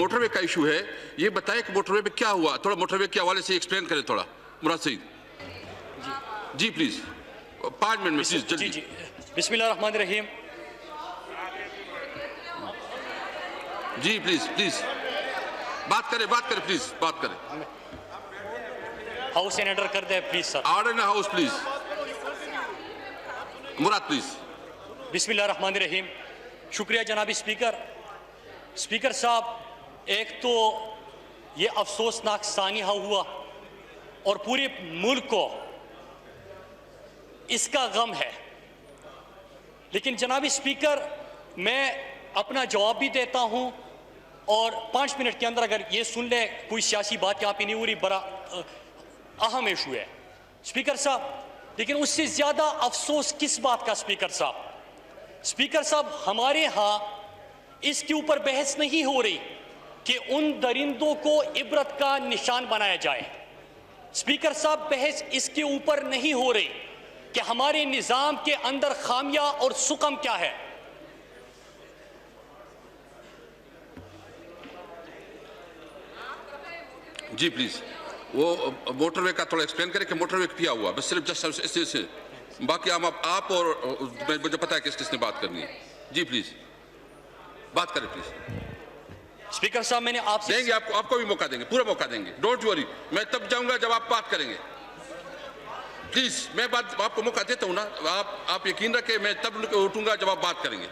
Motorway का issue है, ये बताएं कि मोटरवे पे क्या हुआ, थोड़ा मोटरवे के हवाले से एक्सप्लेन करें थोड़ा। मुराद सईद जी प्लीज, 5 मिनट में प्लीज जल्दी। जी बिस्मिल्लाहिर्रहमानिर्रहीम। जी प्लीज प्लीज बात करें प्लीज बात करें। हाउस एंड ऑर्डर कर दे please sir. Order in house please. Murad please. बिस्मिल्लाहिर्रहमानिर्रहीम। शुक्रिया जनाबी स्पीकर। स्पीकर साहब, एक तो ये अफसोसनाक सानिया हुआ और पूरे मुल्क को इसका गम है, लेकिन जनाबी स्पीकर मैं अपना जवाब भी देता हूं और 5 मिनट के अंदर अगर ये सुन ले कोई सियासी बात यहाँ पे नहीं हो रही, बड़ा अहम इशू है स्पीकर साहब। लेकिन उससे ज्यादा अफसोस किस बात का स्पीकर साहब, हमारे यहाँ इसके ऊपर बहस नहीं हो रही कि उन दरिंदों को इबरत का निशान बनाया जाए। स्पीकर साहब, बहस इसके ऊपर नहीं हो रही कि हमारे निजाम के अंदर खामिया और सुकम क्या है। जी प्लीज, वो मोटरवे का थोड़ा एक्सप्लेन करें कि मोटरवे क्या हुआ, बस सिर्फ जस्ट इससे, बाकी आप और मुझे पता है किस किसने बात करनी है। जी प्लीज बात करें प्लीज। स्पीकर साहब, मैंने आपसे देंगे, आपको भी मौका देंगे, पूरा मौका देंगे, डोंट वरी। मैं तब जाऊंगा जब आप बात करेंगे। प्लीज मैं बात आपको मौका देता हूं ना, आप यकीन रखें, मैं तब उठूंगा जब आप बात करेंगे।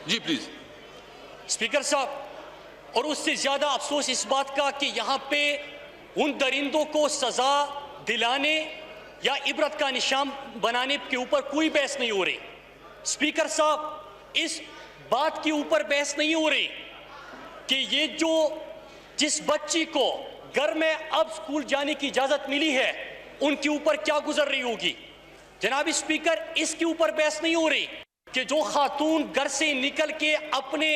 जी प्लीज। स्पीकर साहब, और उससे ज्यादा अफसोस इस बात का कि यहां पे उन दरिंदों को सजा दिलाने या इबरत का निशान बनाने के ऊपर कोई बहस नहीं हो रही। स्पीकर साहब, इस बात के ऊपर बहस नहीं हो रही कि ये जिस बच्ची को घर में अब स्कूल जाने की इजाजत मिली है उनके ऊपर क्या गुजर रही होगी। जनाब स्पीकर, इसके ऊपर बहस नहीं हो रही कि जो खातून घर से निकल के अपने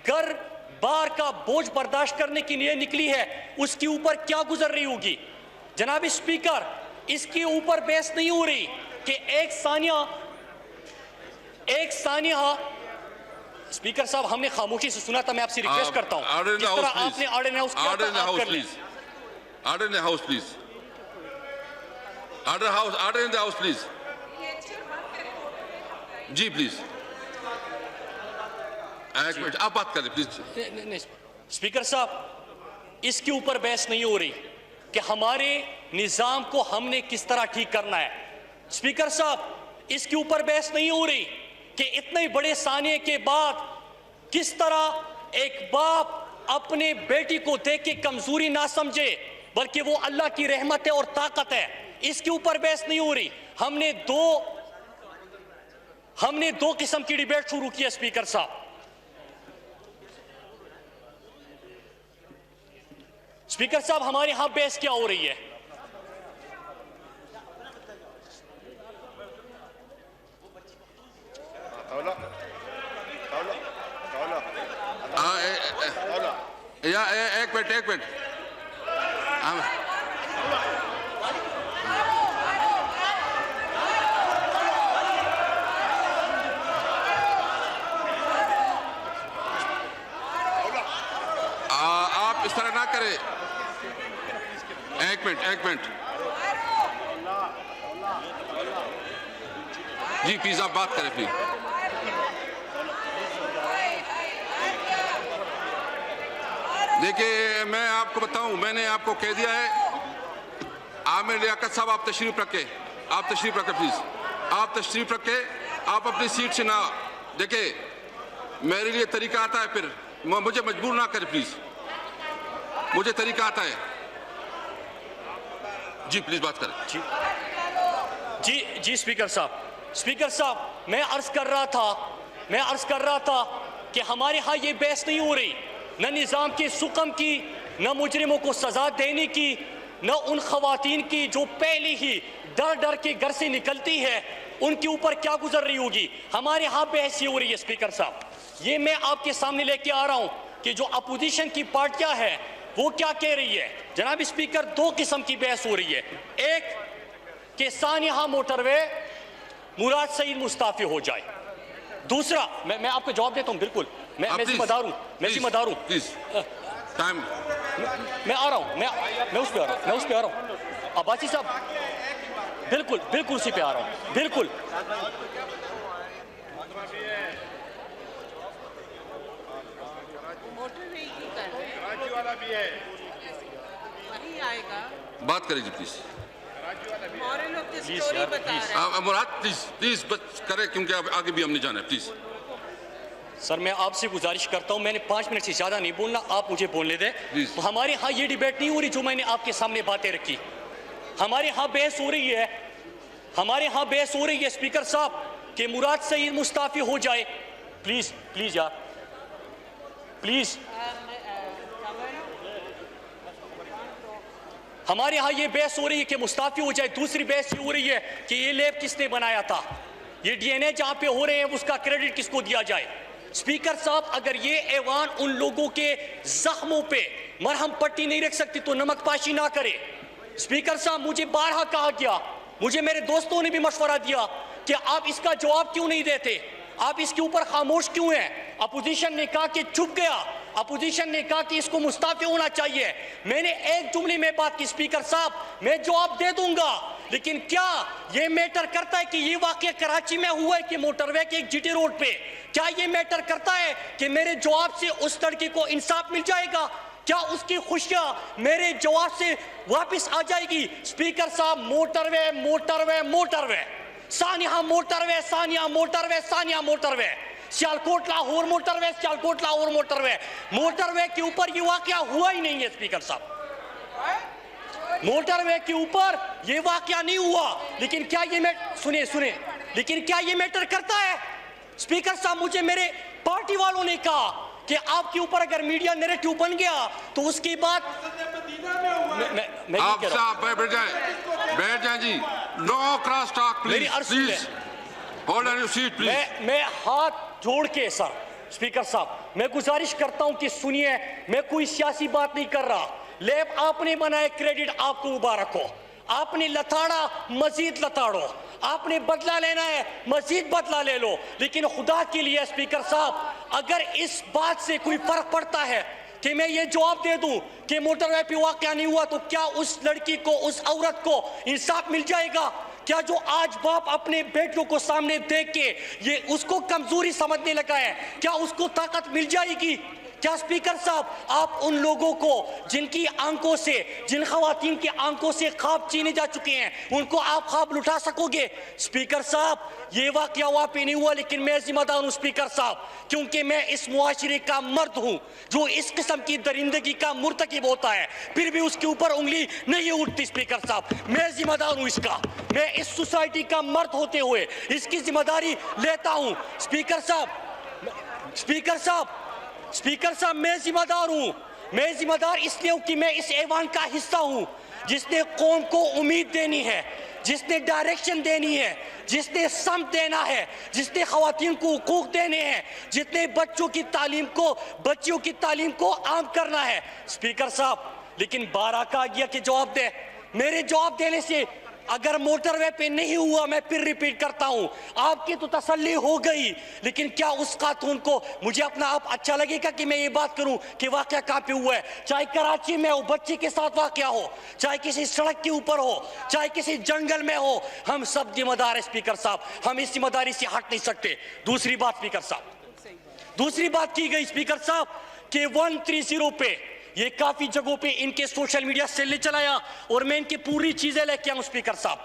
घर बार का बोझ बर्दाश्त करने के लिए निकली है उसके ऊपर क्या गुजर रही होगी। जनाब स्पीकर, इसके ऊपर बहस नहीं हो रही कि एक सानिया स्पीकर साहब, हमने खामोशी से सुना था। मैं आपसे रिक्वेस्ट करता हूं, जिस तरह आपने ऑर्डर इन हाउस किया था, आप कर लें। Order in house please, order in the house please. जी प्लीज, एक मिनट आप बात करें प्लीज। नहीं स्पीकर साहब, इसके ऊपर बहस नहीं हो रही कि हमारे निजाम को हमने किस तरह ठीक करना है। स्पीकर साहब, इसके ऊपर बहस नहीं हो रही कि इतने बड़े सानिए के बाद किस तरह एक बाप अपने बेटी को देख के कमजोरी ना समझे बल्कि वो अल्लाह की रहमत है और ताकत है। इसके ऊपर बहस नहीं हो रही। हमने दो किस्म की डिबेट शुरू की है स्पीकर साहब। स्पीकर साहब, हमारे यहां बहस क्या हो रही है? एक मिनट आप इस तरह ना करें। एक मिनट जी प्लीज आप बात करें प्लीज। देखिए, मैं आपको बताऊं, मैंने आपको कह दिया है, आमिर लियाकत साहब आप तशरीफ रखें प्लीज, आप तशरीफ रखें, आप अपनी सीट से ना, देखिए मेरे लिए तरीका आता है, फिर मुझे मजबूर ना करें प्लीज, मुझे तरीका आता है। जी प्लीज बात करें। जी स्पीकर साहब, मैं अर्ज कर रहा था कि हमारे यहाँ ये बहस नहीं हो रही, न निज़ाम के सुकम की, न मुजरिमों को सजा देने की, न उन खवातीन की जो पहले ही डर के घर से निकलती है उनके ऊपर क्या गुजर रही होगी। हमारे यहाँ बहस ये हो रही है स्पीकर साहब। ये मैं आपके सामने लेके आ रहा हूँ कि जो अपोजिशन की पार्टियां हैं वो क्या कह रही है। जनाब स्पीकर, दो किस्म की बहस हो रही है। एक कि सानिया मोटरवे मुराद सईद मुस्ताफी हो जाए। दूसरा, मैं आपको जवाब देता हूं, बिल्कुल मैं जिम्मेदार हूं। टाइम। मैं आ रहा हूँ, मैं उस पे आ रहा हूँ, अब्बासी साहब बिल्कुल बिल्कुल उसी पे आ रहा हूँ, बिल्कुल। बात करेगी प्लीज। प्लीज यार, प्लीज। मुराद प्लीज बस करें, क्योंकि अब आगे भी हमने जाना है, प्लीज। सर मैं आपसे गुजारिश करता हूं, मैंने 5 मिनट से ज्यादा नहीं बोलना, आप मुझे बोलने दें। हमारे यहाँ ये डिबेट नहीं हो रही जो मैंने आपके सामने बातें रखी। हमारे यहाँ बहस हो रही है, स्पीकर साहब कि मुराद सईद मुस्ताफी हो जाए। प्लीज प्लीज यार, प्लीज। हमारे यहाँ ये बहस हो रही है कि मुस्ताफी हो जाए। दूसरी बहस ये हो रही है कि ये लैब किसने बनाया था, ये डीएनए जहां पे हो रहे हैं उसका क्रेडिट किसको दिया जाए। स्पीकर साहब, अगर ये ऐवान उन लोगों के जख्मों पे मरहम पट्टी नहीं रख सकती तो नमक पाशी ना करे। स्पीकर साहब, मुझे बारहा कहा गया, मुझे मेरे दोस्तों ने भी मशवरा दिया कि आप इसका जवाब क्यों नहीं देते, आप इसके ऊपर खामोश क्यों हैं। अपोजिशन ने कहा कि चुप गया, अपोजिशन ने कहा कि इसको मुस्ताफी होना चाहिए। मैंने एक जुमले में बात की, स्पीकर साहब मैं जवाब दे दूंगा, लेकिन क्या ये मैटर करता है कि ये वाकया कराची में हुआ है कि मोटरवे के एक जीटी रोड पे? क्या ये मैटर करता है कि मेरे जवाब से उस लड़की को इंसाफ मिल जाएगा? क्या उसकी खुशियां मेरे जवाब से वापस आ जाएगी? स्पीकर साहब, motorway motorway motorway, Sania motorway, Sania motorway, Sania motorway, Sialkot Lahore motorway, Sialkot Lahore motorway. Motorway के ऊपर ये वाकया हुआ ही नहीं है स्पीकर साहब, मोटरवे के ऊपर ये वाकया नहीं हुआ। लेकिन क्या ये सुने, लेकिन क्या ये मैटर करता है? स्पीकर साहब, मुझे मेरे पार्टी वालों ने कहा कि आपके ऊपर अगर मीडिया नैरेटिव बन गया तो उसके बाद आप साहब बैठ जाए जी। No cross talk please, please hold on your seat please. मैं हाथ जोड़ के सर, स्पीकर साहब मैं गुजारिश करता हूं कि सुनिए, मैं कोई सियासी बात नहीं कर रहा। लैब आपने बनाए, क्रेडिट आपको मुबारक हो। आपने लताड़ा, मजीद लताड़ो। आपने बदला लेना है, मजीद बदला ले लो। लेकिन खुदा के लिए स्पीकर साहब, अगर इस बात से कोई फर्क पड़ता है कि मैं ये जवाब दे दूं कि मोटरवे पे वाकया नहीं हुआ, तो क्या उस लड़की को, उस औरत को इंसाफ मिल जाएगा? क्या जो आज बाप अपने बेटों को सामने देख के ये उसको कमजोरी समझने लगा है, क्या उसको ताकत मिल जाएगी? क्या स्पीकर साहब, आप उन लोगों को जिनकी आंखों से, जिन खवातीन की आंखों से ख्वाब छीने जा चुके हैं, उनको आप ख्वाब लुटा सकोगे? स्पीकर साहब, ये वाकया वहां पे नहीं हुआ, लेकिन मैं जिम्मेदार हूं स्पीकर साहब, क्योंकि मैं इस मुआशरे का मर्द हूं जो इस किस्म की दरिंदगी का मुर्तकिब होता है, फिर भी उसके ऊपर उंगली नहीं उठती। स्पीकर साहब, मैं जिम्मेदार हूं इसका, मैं इस सोसाइटी का मर्द होते हुए इसकी जिम्मेदारी लेता हूं। स्पीकर साहब, मैं जिम्मेदार हूं। मैं जिम्मेदार इसलिए हूं कि मैं इस ऐवान का हिस्सा हूं जिसने कौम को उम्मीद देनी है, जिसने डायरेक्शन देनी है, जिसने समत देना है, जिसने खवातीन को हुकूक देने हैं, जितने बच्चों की तालीम को आम करना है। स्पीकर साहब, लेकिन बारह का गया कि जवाब दे। मेरे जवाब देने से अगर मोटरवे पे नहीं हुआ, मैं फिर रिपीट करता हूं, आपकी तो तसल्ली हो गई, लेकिन क्या उस खातून को, मुझे अपना आप अच्छा लगेगा कि मैं ये बात करूं कि वाकया कहां पे हुआ है? चाहे कराची में हो, बच्चे के साथ वाकया हो, चाहे किसी सड़क के ऊपर हो, चाहे किसी जंगल में हो, हम सब जिम्मेदार है स्पीकर साहब, हम इस जिम्मेदारी से हट नहीं सकते। दूसरी बात स्पीकर साहब, दूसरी बात की गई स्पीकर साहब कि 130 पे ये काफी जगहों पे इनके सोशल मीडिया सेल ने चलाया और मैं इनकी पूरी चीजें लेके आऊं। स्पीकर साहब,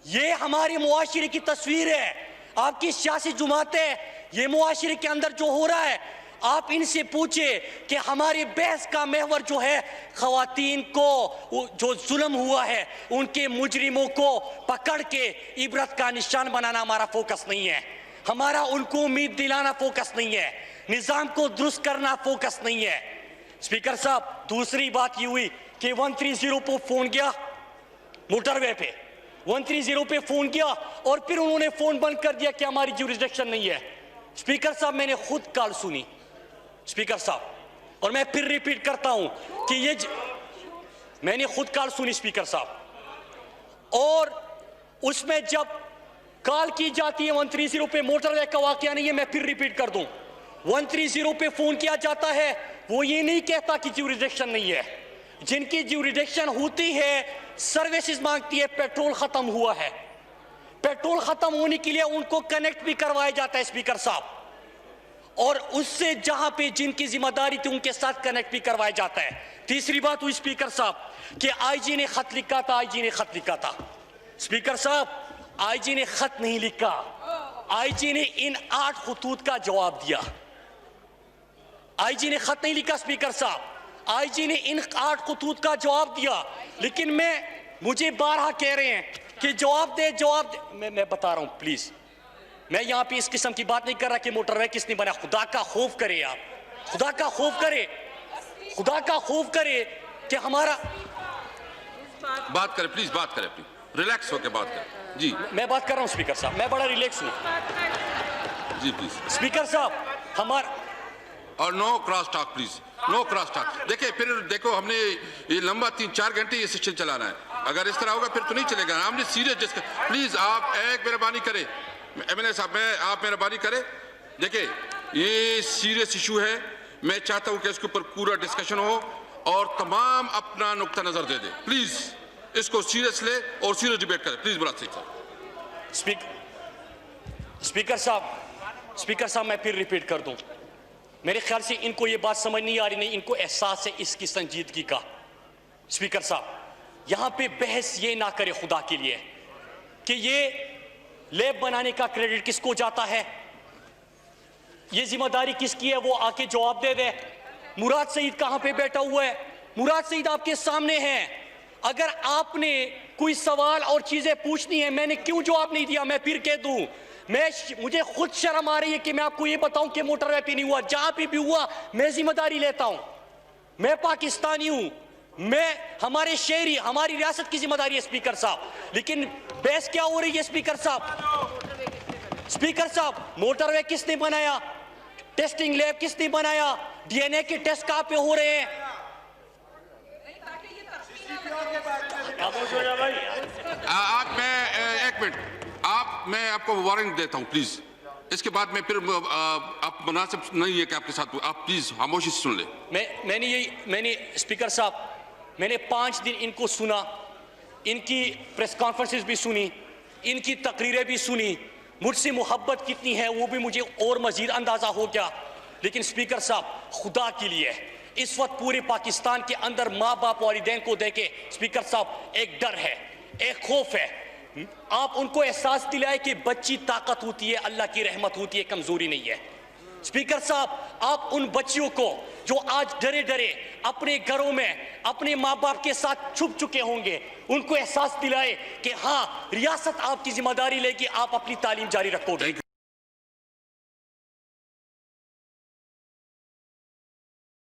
ये हमारे मुआशरे की तस्वीर है, आपकी सियासी जुमातें, ये मुआशरे के अंदर जो हो रहा है, आप इनसे पूछे कि हमारी बहस का महवर जो है, खवातीन को जो जुल्म हुआ है उनके मुजरिमों को पकड़ के इबरत का निशान बनाना हमारा फोकस नहीं है, हमारा उनको उम्मीद दिलाना फोकस नहीं है, निजाम को दुरुस्त करना फोकस नहीं है। स्पीकर साहब, दूसरी बात ये हुई कि 130 पे फोन गया, मोटरवे पे 130 पे फोन किया और फिर उन्होंने फोन बंद कर दिया कि हमारी जुरिसडिक्शन नहीं है। स्पीकर साहब, मैंने खुद कॉल सुनी स्पीकर साहब, और मैं फिर रिपीट करता हूं कि मैंने खुद कॉल सुनी स्पीकर साहब, और उसमें जब कॉल की जाती है 130 पे मोटरवे का वाकया नहीं है, मैं फिर रिपीट कर दूं, 130 पे फोन किया जाता है, वो ये नहीं कहता कि ज्यूरिडिक्शन नहीं है। जिनकी ज्यूरिडिक्शन होती है सर्विसेज मांगती है, पेट्रोल खत्म हुआ है, पेट्रोल खत्म होने के लिए उनको कनेक्ट भी करवाया जाता है स्पीकर साहब, और उससे जहां पे जिनकी जिम्मेदारी थी उनके साथ कनेक्ट भी करवाया जाता है। तीसरी बात हुई स्पीकर साहब कि आईजी ने खत लिखा था, आईजी ने खत लिखा था। स्पीकर साहब, आईजी ने खत नहीं लिखा, आईजी ने इन 8 खतूत का जवाब दिया। आईजी ने खत नहीं लिखा स्पीकर साहब, आईजी ने इन 8 खतूत का जवाब दिया। लेकिन मुझे बारहा कह रहे हैं कि जवाब दे, जवाब दे। मैं बता रहा हूं प्लीज, मैं यहां पे इस किस्म की बात नहीं कर रहा कि मोटरवे किसने बना। खुदा का खौफ करे आप, खुदा का खौफ करे, खुदा का खौफ करे कि हमारा बात करें प्लीज, बात करें प्लीज, रिलैक्स होकर बात करें जी। मैं बात कर रहा हूं स्पीकर साहब, मैं बड़ा रिलैक्स हूं जी प्लीज स्पीकर साहब। हमारा और no cross talk please, no cross talk. देखिए फिर देखो, हमने ये लंबा 3-4 घंटे ये सेशन चलाना है, अगर इस तरह होगा फिर तो नहीं चलेगा। हमने सीरियस डिस्कस, प्लीज आप एक मेहरबानी करें, एमएलए साहब आप मेहरबानी करें। देखिए ये सीरियस इशू है, मैं चाहता हूं कि इसके ऊपर पूरा डिस्कशन हो और तमाम अपना नुक्ता नजर दे दे। प्लीज इसको सीरियस ले और सीरियस डिबेट करें प्लीज। बड़ा स्पीकर साहब मैं फिर रिपीट कर दूं, मेरे ख्याल से इनको ये बात समझ नहीं आ रही, नहीं इनको एहसास है इसकी संजीदगी का। स्पीकर साहब, यहां पे बहस ये ना करे खुदा के लिए कि ये लैब बनाने का क्रेडिट किसको जाता है, ये जिम्मेदारी किसकी है, वो आके जवाब दे दे। मुराद सईद कहां पे बैठा हुआ है? मुराद सईद आपके सामने है। अगर आपने कोई सवाल और चीजें पूछनी है, मैंने क्यों जवाब नहीं दिया, मैं फिर कह दूं, मुझे खुद शर्म आ रही है कि मैं आपको ये बताऊं कि मोटरवे पे नहीं हुआ। जहां पे भी हुआ मैं जिम्मेदारी लेता हूं, मैं पाकिस्तानी हूं, मैं हमारे शहरी, हमारी रियासत की जिम्मेदारी है स्पीकर साहब। लेकिन बहस क्या हो रही है स्पीकर साहब? स्पीकर साहब, मोटरवे किसने बनाया, टेस्टिंग लैब किसने बनाया, डीएनए के टेस्ट कहां पे हो रहे हैं? मैं आपको वार्निंग देता हूं प्लीज, इसके बाद मैं फिर आप मुनासिब नहीं है कि आपके साथ, आप प्लीज खामोशी से सुन ले। मैंने स्पीकर साहब, मैंने 5 दिन इनको सुना, इनकी प्रेस कॉन्फ्रेंसेस भी सुनी, इनकी तकरीरें भी सुनी, मुझसे मोहब्बत कितनी है वो भी मुझे और मजीद अंदाजा हो गया। लेकिन स्पीकर साहब, खुदा के लिए इस वक्त पूरे पाकिस्तान के अंदर माँ बाप वालिदैन को देखे स्पीकर साहब एक डर है, एक खौफ है। आप उनको एहसास दिलाए कि बच्ची ताकत होती है, अल्लाह की रहमत होती है, कमजोरी नहीं है। स्पीकर साहब, आप उन बच्चियों को जो आज डरे डरे अपने घरों में अपने माँ बाप के साथ छुप चुके होंगे, उनको एहसास दिलाए कि हाँ, रियासत आपकी जिम्मेदारी लेगी, आप अपनी तालीम जारी रखोगे।